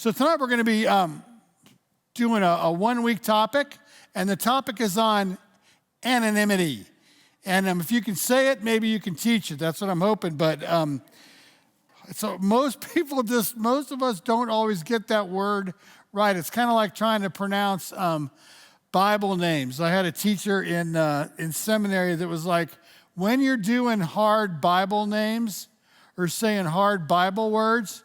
So tonight we're going to be doing a one-week topic, and the topic is on anonymity. And if you can say it, maybe you can teach it. That's what I'm hoping. But so most of us don't always get that word right. It's kind of like trying to pronounce Bible names. I had a teacher in seminary that was like, when you're doing hard Bible names or saying hard Bible words,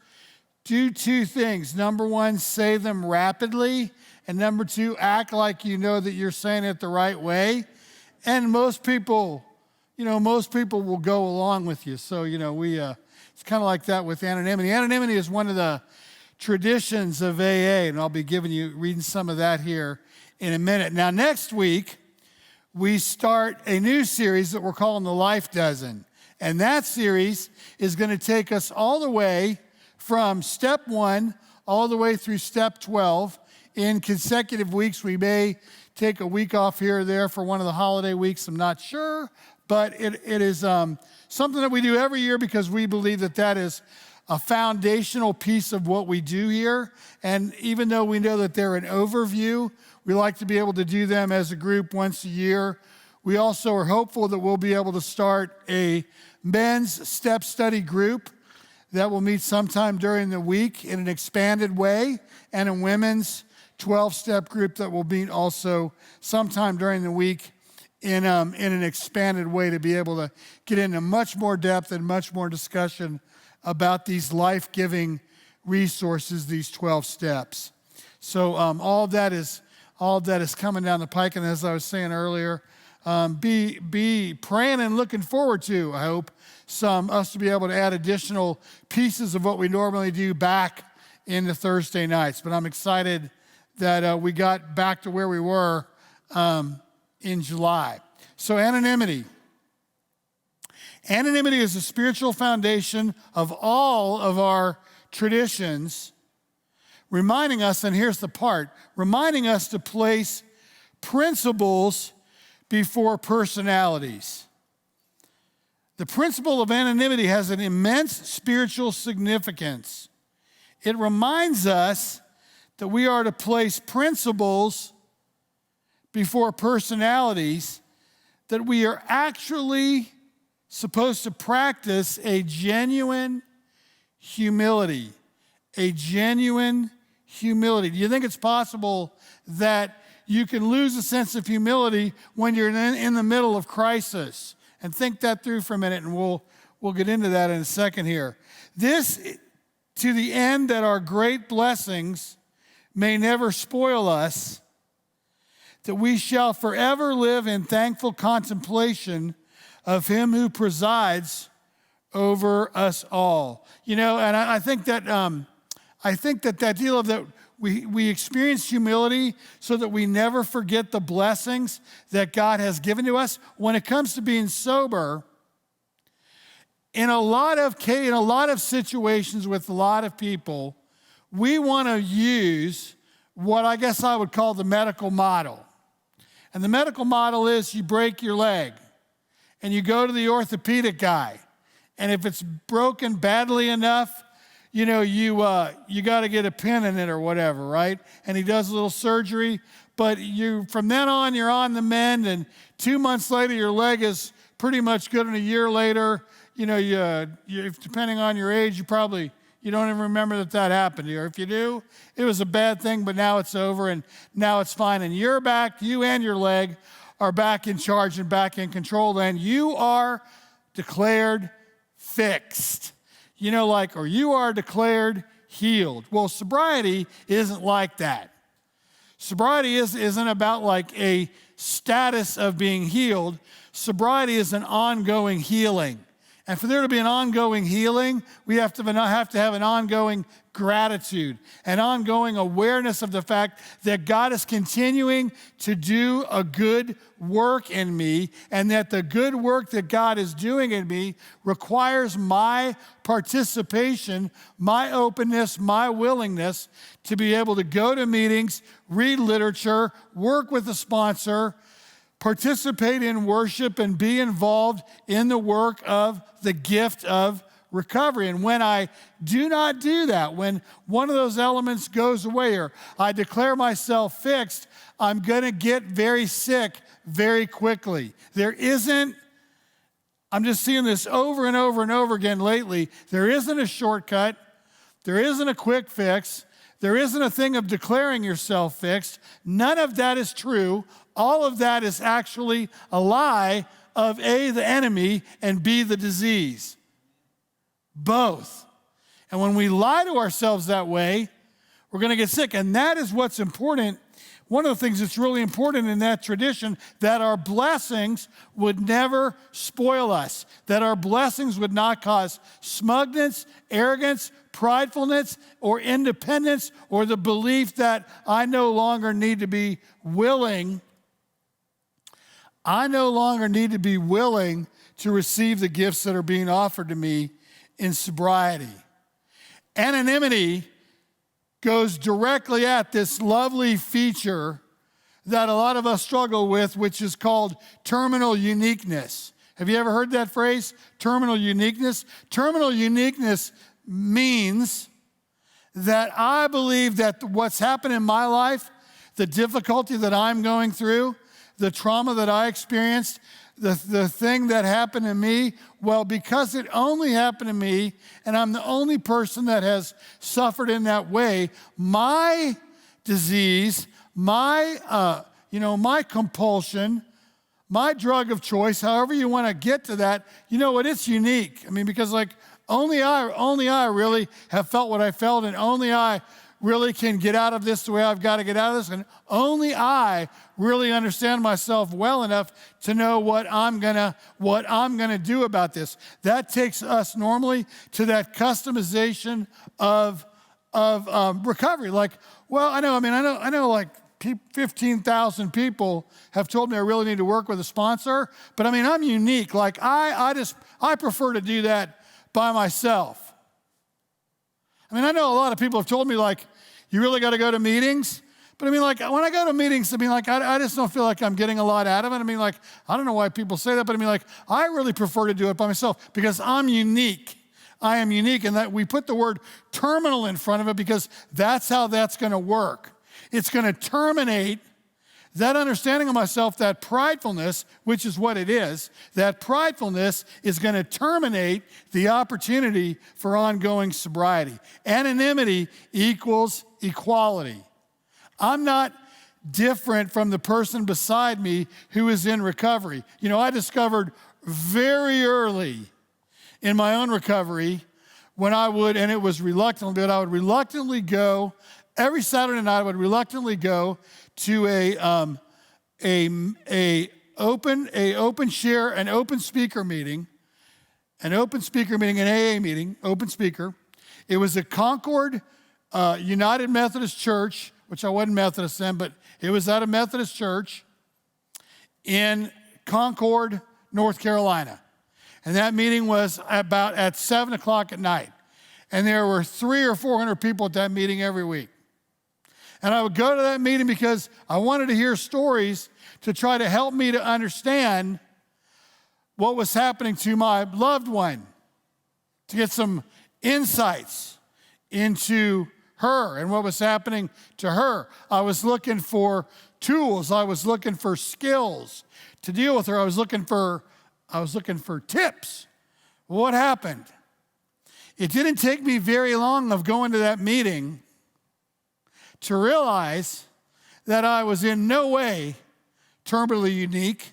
do two things. Number one, say them rapidly. And number two, act like you know that you're saying it the right way. And most people will go along with you. So, it's kind of like that with anonymity. Anonymity is one of the traditions of AA, and I'll be reading some of that here in a minute. Now, next week, we start a new series that we're calling the Life Dozen. And that series is going to take us all the way from step 1 all the way through step 12 in consecutive weeks. We may take a week off here or there for one of the holiday weeks. I'm not sure, but it is something that we do every year because we believe that is a foundational piece of what we do here. And even though we know that they're an overview, we like to be able to do them as a group once a year. We also are hopeful that we'll be able to start a men's step study group that will meet sometime during the week in an expanded way, and a women's 12-step group that will meet also sometime during the week in an expanded way to be able to get into much more depth and much more discussion about these life-giving resources, these 12 steps. So all of that is coming down the pike, and as I was saying earlier, be praying and looking forward to, I hope, us to be able to add additional pieces of what we normally do back into Thursday nights. But I'm excited that we got back to where we were in July. So anonymity. Anonymity is the spiritual foundation of all of our traditions, reminding us, and here's the part, reminding us to place principles before personalities. The principle of anonymity has an immense spiritual significance. It reminds us that we are to place principles before personalities, that we are actually supposed to practice a genuine humility. A genuine humility. Do you think it's possible that you can lose a sense of humility when you're in the middle of crisis? And think that through for a minute, and we'll get into that in a second here. This, to the end that our great blessings may never spoil us, that we shall forever live in thankful contemplation of him who presides over us all. And I think that that deal of that we experience humility so that we never forget the blessings that God has given to us. When it comes to being sober, in a lot of situations with a lot of people, we want to use what I guess I would call the medical model. And the medical model is you break your leg and you go to the orthopedic guy. And if it's broken badly enough, you got to get a pin in it or whatever, right? And he does a little surgery, but from then on, you're on the mend, and 2 months later, your leg is pretty much good, and a year later, depending on your age, you don't even remember that happened to you. Or if you do, it was a bad thing, but now it's over, and now it's fine, and you're back, you and your leg are back in charge and back in control, and you are declared fixed. Or you are declared healed. Well, sobriety isn't like that. Sobriety isn't about like a status of being healed. Sobriety is an ongoing healing. And for there to be an ongoing healing, we have to have an ongoing gratitude, an ongoing awareness of the fact that God is continuing to do a good work in me, and that the good work that God is doing in me requires my participation, my openness, my willingness to be able to go to meetings, read literature, work with a sponsor, participate in worship, and be involved in the work of the gift of recovery. And when I do not do that, when one of those elements goes away or I declare myself fixed, I'm going to get very sick very quickly. I'm just seeing this over and over and over again lately. There isn't a shortcut. There isn't a quick fix. There isn't a thing of declaring yourself fixed. None of that is true. All of that is actually a lie of A, the enemy, and B, the disease. Both. And when we lie to ourselves that way, we're going to get sick. And that is what's important. One of the things that's really important in that tradition, that our blessings would never spoil us, that our blessings would not cause smugness, arrogance, pridefulness, or independence, or the belief that I no longer need to be willing. I no longer need to be willing to receive the gifts that are being offered to me in sobriety. Anonymity goes directly at this lovely feature that a lot of us struggle with, which is called terminal uniqueness. Have you ever heard that phrase, terminal uniqueness? Terminal uniqueness means that I believe that what's happened in my life, the difficulty that I'm going through, the trauma that I experienced, the thing that happened to me, well, because it only happened to me, and I'm the only person that has suffered in that way, my disease, my compulsion, my drug of choice, however you want to get to that, you know what, it's unique. I mean, because only I really have felt what I felt, and only I really can get out of this the way I've got to get out of this, and only I really understand myself well enough to know what I'm gonna do about this. That takes us normally to that customization of recovery. Like, well, I know like 15,000 people have told me I really need to work with a sponsor, but I mean, I'm unique. Like I prefer to do that by myself. I mean, I know a lot of people have told me, like, you really got to go to meetings. But I mean, like, when I go to meetings, I mean, like, I just don't feel like I'm getting a lot out of it. I mean, like, I don't know why people say that, but I mean, like, I really prefer to do it by myself because I'm unique. I am unique, and that we put the word terminal in front of it because that's how that's going to work. It's going to terminate that understanding of myself, that pridefulness, which is what it is, that pridefulness is going to terminate the opportunity for ongoing sobriety. Anonymity equals equality. I'm not different from the person beside me who is in recovery. You know, I discovered very early in my own recovery when I would, and it was reluctantly, but I would reluctantly go, every Saturday night I would reluctantly go to an open speaker meeting, an AA meeting, open speaker. It was at Concord United Methodist Church, which I wasn't Methodist then, but it was at a Methodist church in Concord, North Carolina. And that meeting was about at 7 o'clock at night. And there were 300 or 400 people at that meeting every week. And I would go to that meeting because I wanted to hear stories to try to help me to understand what was happening to my loved one, to get some insights into her and what was happening to her. I was looking for tools. I was looking for skills to deal with her. I was looking for tips. What happened? It didn't take me very long of going to that meeting to realize that I was in no way terminally unique,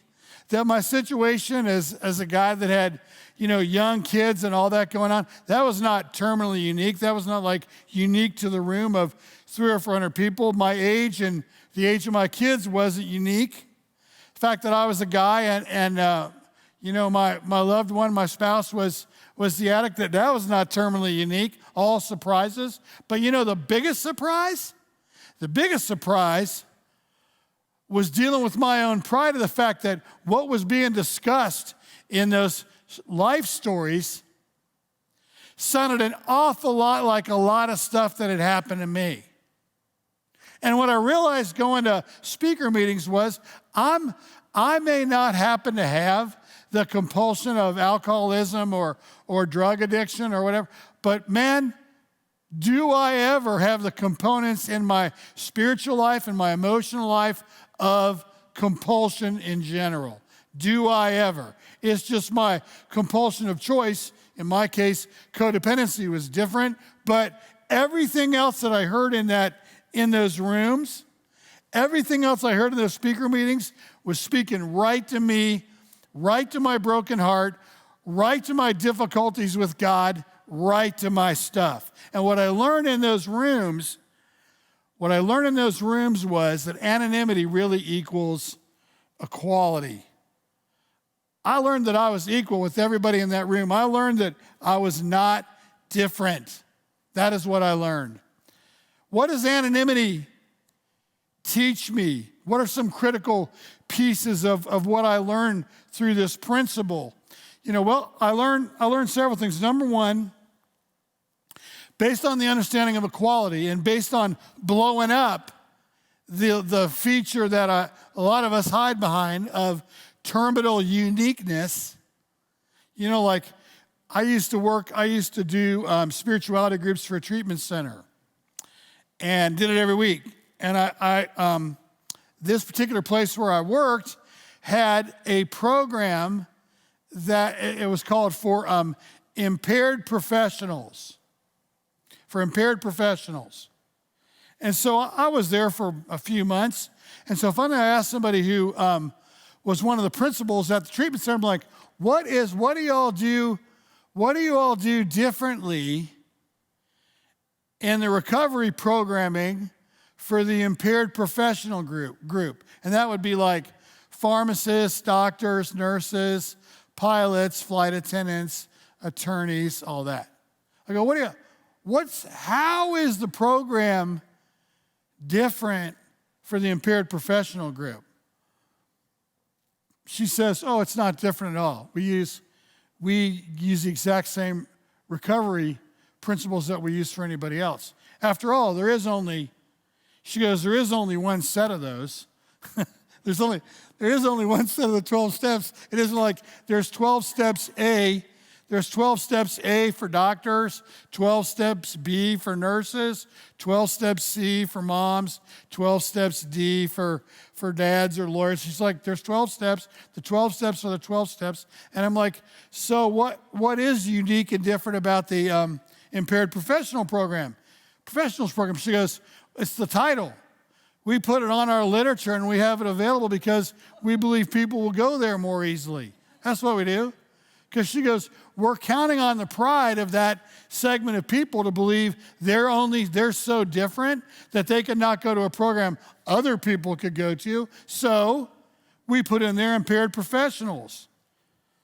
that my situation as a guy that had, young kids and all that going on, that was not terminally unique. That was not like unique to the room of 300 or 400 people. My age and the age of my kids wasn't unique. The fact that I was a guy and my loved one, my spouse was the addict, that was not terminally unique. All surprises. But the biggest surprise? The biggest surprise was dealing with my own pride of the fact that what was being discussed in those life stories sounded an awful lot like a lot of stuff that had happened to me. And what I realized going to speaker meetings was I may not happen to have the compulsion of alcoholism or drug addiction or whatever. But man, do I ever have the components in my spiritual life and my emotional life of compulsion in general? Do I ever? It's just my compulsion of choice. In my case, codependency was different, but everything else that I heard in those rooms, everything else I heard in those speaker meetings was speaking right to me, right to my broken heart, right to my difficulties with God, right to my stuff. And what I learned in those rooms was that anonymity really equals equality. I learned that I was equal with everybody in that room. I learned that I was not different. That is what I learned. What does anonymity teach me? What are some critical pieces of what I learned through this principle? I learned several things. Number one, based on the understanding of equality and based on blowing up the feature that a lot of us hide behind of terminal uniqueness. Like I used to do spirituality groups for a treatment center and did it every week. And I this particular place where I worked had a program that it was called for impaired professionals. For impaired professionals. And so I was there for a few months. And so finally I asked somebody who was one of the principals at the treatment center, I'm like, what do you all do differently in the recovery programming for the impaired professional group? And that would be like pharmacists, doctors, nurses, pilots, flight attendants, attorneys, all that. I go, how is the program different for the impaired professional group? She says, it's not different at all. We use the exact same recovery principles that we use for anybody else. After all, there is only one set of those. There is only one set of the 12 steps. It isn't like there's 12 steps A. There's 12 steps A for doctors, 12 steps B for nurses, 12 steps C for moms, 12 steps D for dads or lawyers. She's like, there's 12 steps. The 12 steps are the 12 steps. And I'm like, so what is unique and different about the impaired professionals program? She goes, it's the title. We put it on our literature and we have it available because we believe people will go there more easily. That's what we do. Because she goes, we're counting on the pride of that segment of people to believe they're so different that they could not go to a program other people could go to. So we put in there impaired professionals.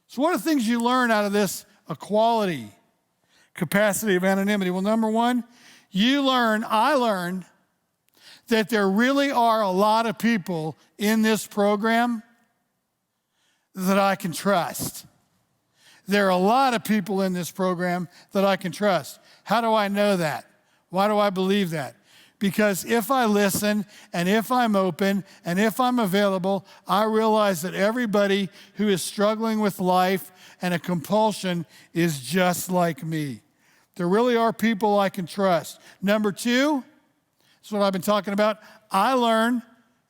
So what are things you learn out of this equality capacity of anonymity? Well, number one, I learned that there really are a lot of people in this program that I can trust. There are a lot of people in this program that I can trust. How do I know that? Why do I believe that? Because if I listen and if I'm open and if I'm available, I realize that everybody who is struggling with life and a compulsion is just like me. There really are people I can trust. Number two, that's what I've been talking about. I learned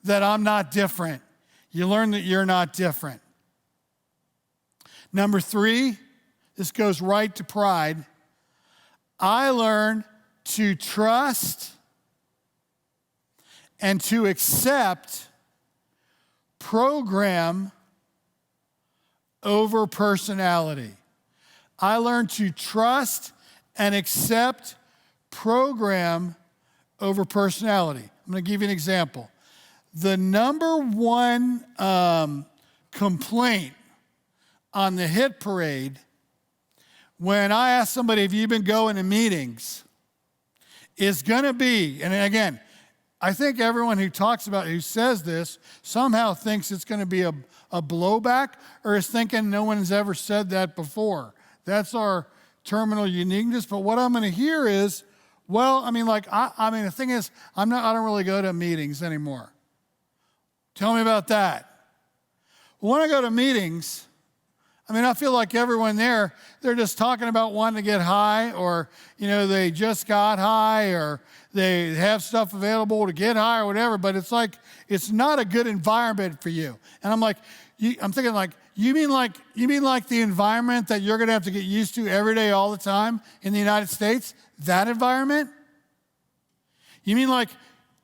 that I'm not different. You learn that you're not different. Number three, this goes right to pride. I learned to trust and to accept program over personality. I learned to trust and accept program over personality. I'm going to give you an example. The number one complaint on the hit parade, when I ask somebody, have you been going to meetings, is going to be, and again, I think everyone who says this somehow thinks it's going to be a blowback or is thinking no one has ever said that before. That's our terminal uniqueness. But what I'm going to hear is, the thing is, I don't really go to meetings anymore. Tell me about that. When I go to meetings, I mean, I feel like everyone there, they're just talking about wanting to get high, or, they just got high, or they have stuff available to get high or whatever, but it's like, it's not a good environment for you. And I'm thinking like, you mean like the environment that you're going to have to get used to every day, all the time in the United States? That environment? You mean like,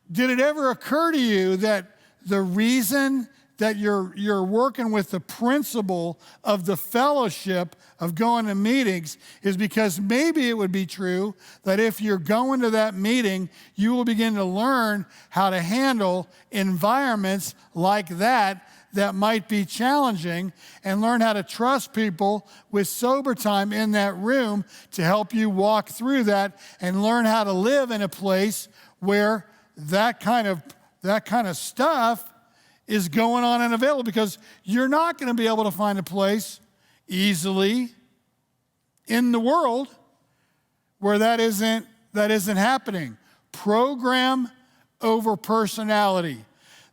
did it ever occur to you that the reason that you're working with the principle of the fellowship of going to meetings is because maybe it would be true that if you're going to that meeting, you will begin to learn how to handle environments like that might be challenging, and learn how to trust people with sober time in that room to help you walk through that, and learn how to live in a place where that kind of stuff is going on and available, because you're not going to be able to find a place easily in the world where that isn't happening. Program over personality.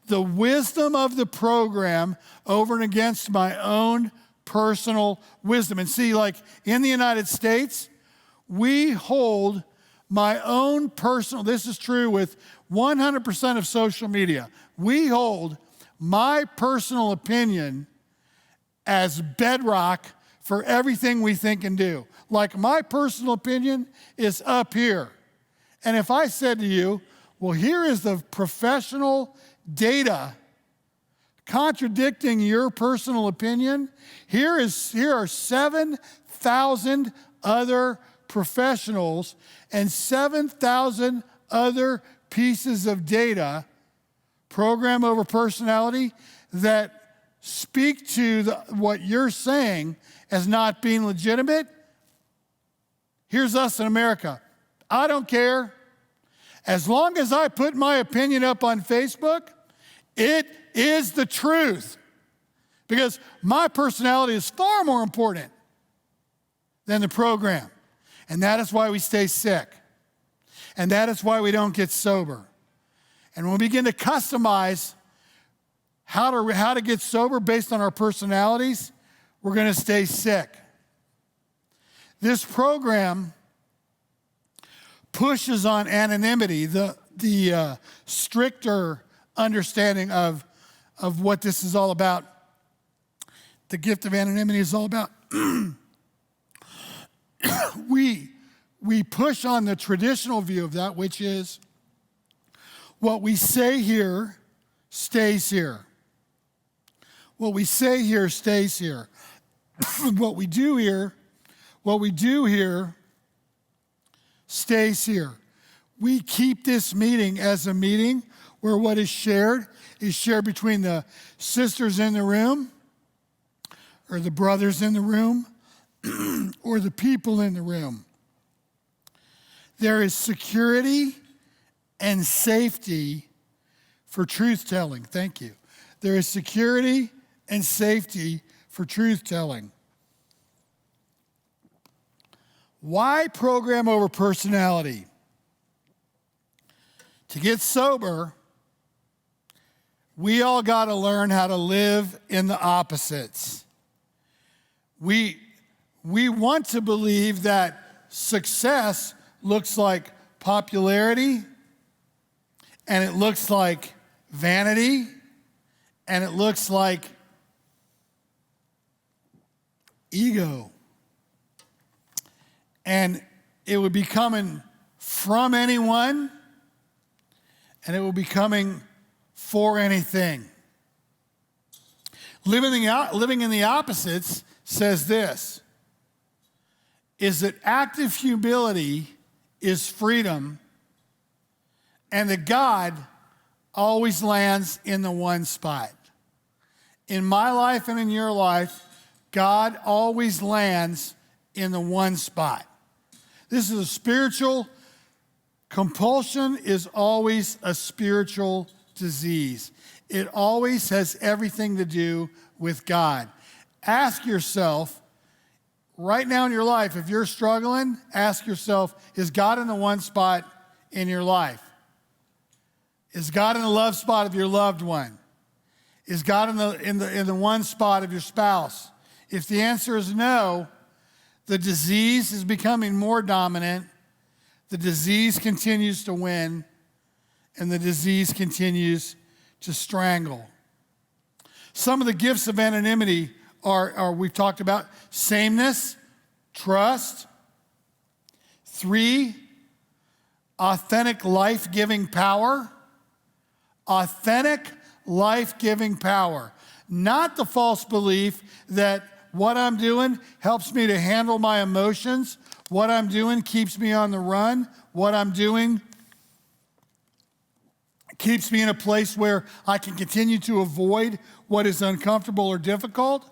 The wisdom of the program over and against my own personal wisdom. And see, like in the United States, we hold my own personal, this is true with 100% of social media, we hold my personal opinion as bedrock for everything we think and do. Like, my personal opinion is up here. And if I said to you, well, here is the professional data contradicting your personal opinion, here are 7,000 other professionals and 7,000 other pieces of data, program over personality, that speak to what you're saying as not being legitimate. Here's us in America. I don't care. As long as I put my opinion up on Facebook, it is the truth. Because my personality is far more important than the program. And that is why we stay sick. And that is why we don't get sober. And when we begin to customize how to get sober based on our personalities, we're going to stay sick. This program pushes on anonymity, the stricter understanding of what this is all about. The gift of anonymity is all about. We push on the traditional view of that, which is what we say here stays here. What we say here stays here. What we do here stays here. We keep this meeting as a meeting where what is shared between the sisters in the room, or the brothers in the room, or the people in the room. There is security and safety for truth-telling. Thank you. There is security and safety for truth-telling. Why program over personality? To get sober, we all got to learn how to live in the opposites. We want to believe that success looks like popularity, and it looks like vanity, and it looks like ego. And it would be coming from anyone, and it will be coming for anything. Living in the opposites says this, is that active humility is freedom, and that God always lands in the one spot. In my life and in your life, God always lands in the one spot. This is a spiritual compulsion, is always a spiritual disease. It always has everything to do with God. Ask yourself, right now in your life, if you're struggling, ask yourself, is God in the one spot in your life? Is God in the love spot of your loved one? Is God in the one spot of your spouse? If the answer is no, the disease is becoming more dominant, the disease continues to win, and the disease continues to strangle. Some of the gifts of anonymity are we've talked about sameness, trust. 3, authentic life-giving power. Authentic life-giving power. Not the false belief that what I'm doing helps me to handle my emotions. What I'm doing keeps me on the run. What I'm doing keeps me in a place where I can continue to avoid what is uncomfortable or difficult.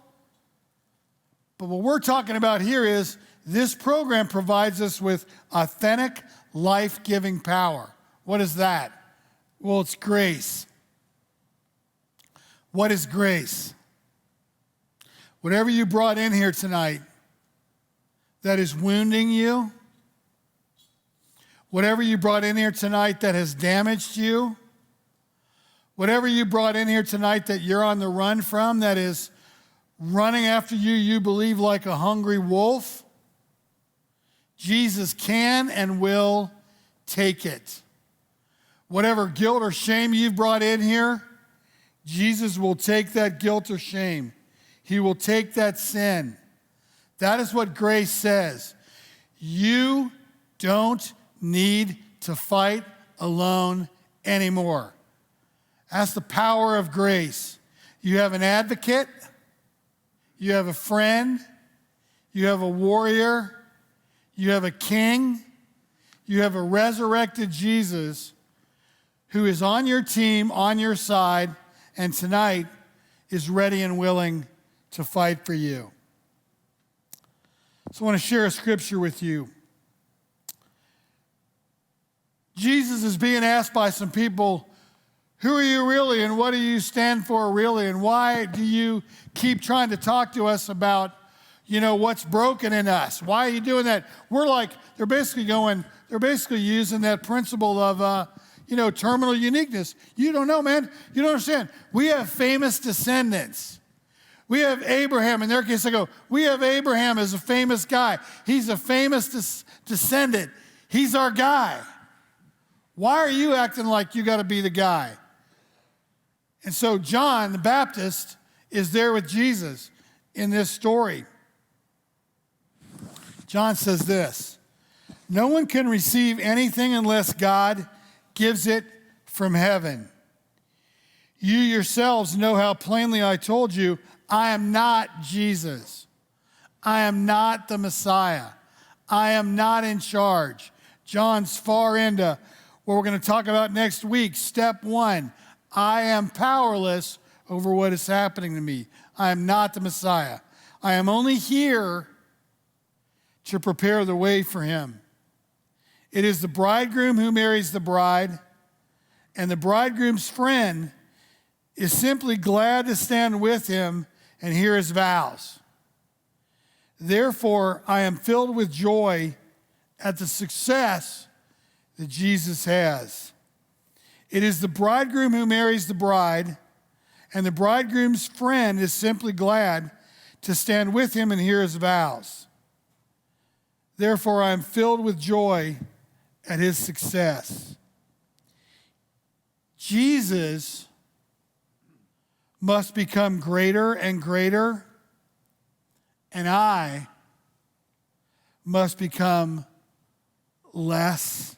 But what we're talking about here is this program provides us with authentic life-giving power. What is that? Well, it's grace. What is grace? Whatever you brought in here tonight that is wounding you, whatever you brought in here tonight that has damaged you, whatever you brought in here tonight that you're on the run from, that is running after you, you believe, like a hungry wolf, Jesus can and will take it. Whatever guilt or shame you've brought in here, Jesus will take that guilt or shame. He will take that sin. That is what grace says. You don't need to fight alone anymore. That's the power of grace. You have an advocate. You have a friend. You have a warrior. You have a king. You have a resurrected Jesus who is on your team, on your side, and tonight is ready and willing to fight for you. So I want to share a scripture with you. Jesus is being asked by some people, who are you really, and what do you stand for really, and why do you keep trying to talk to us about, what's broken in us? Why are you doing that? They're basically using that principle of, terminal uniqueness. You don't know, man. You don't understand. We have famous descendants. We have Abraham. In their case, I go, we have Abraham as a famous guy. He's a famous descendant. He's our guy. Why are you acting like you got to be the guy? And so John the Baptist is there with Jesus in this story. John says this, no one can receive anything unless God gives it from heaven. You yourselves know how plainly I told you, I am not Jesus. I am not the Messiah. I am not in charge. John's far into what we're going to talk about next week. Step 1, I am powerless over what is happening to me. I am not the Messiah. I am only here to prepare the way for him. It is the bridegroom who marries the bride, and the bridegroom's friend is simply glad to stand with him and hear his vows. Therefore, I am filled with joy at the success that Jesus has. It is the bridegroom who marries the bride, and the bridegroom's friend is simply glad to stand with him and hear his vows. Therefore, I am filled with joy at his success. Jesus must become greater and greater, and I must become less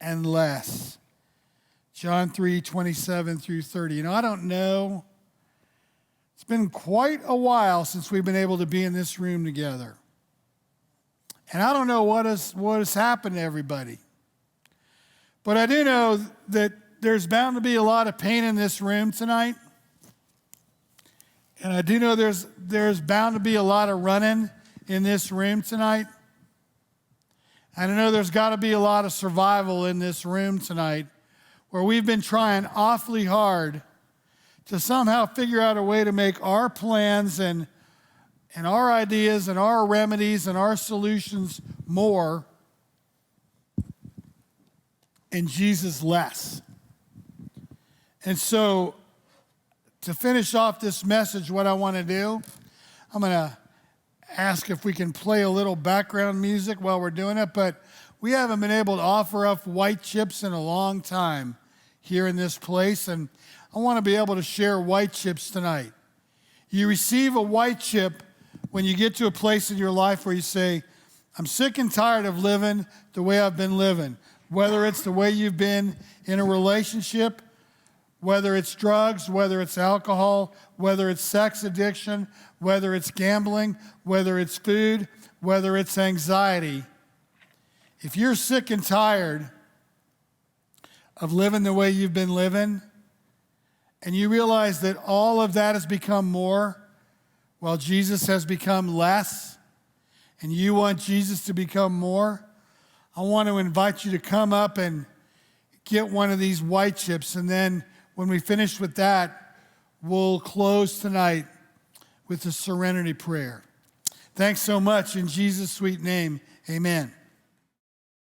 and less. John 3:27 through 30. I don't know. It's been quite a while since we've been able to be in this room together. And I don't know what has happened to everybody. But I do know that there's bound to be a lot of pain in this room tonight. And I do know there's bound to be a lot of running in this room tonight. And I know there's got to be a lot of survival in this room tonight, where we've been trying awfully hard to somehow figure out a way to make our plans and our ideas and our remedies and our solutions more and Jesus less. And so to finish off this message, what I want to do, I'm going to ask if we can play a little background music while we're doing it, but we haven't been able to offer up white chips in a long time here in this place, and I want to be able to share white chips tonight. You receive a white chip when you get to a place in your life where you say, I'm sick and tired of living the way I've been living, whether it's the way you've been in a relationship, whether it's drugs, whether it's alcohol, whether it's sex addiction, whether it's gambling, whether it's food, whether it's anxiety. If you're sick and tired of living the way you've been living, and you realize that all of that has become more, while Jesus has become less, and you want Jesus to become more, I want to invite you to come up and get one of these white chips, and then when we finish with that, we'll close tonight with the serenity prayer. Thanks so much. In Jesus' sweet name, amen.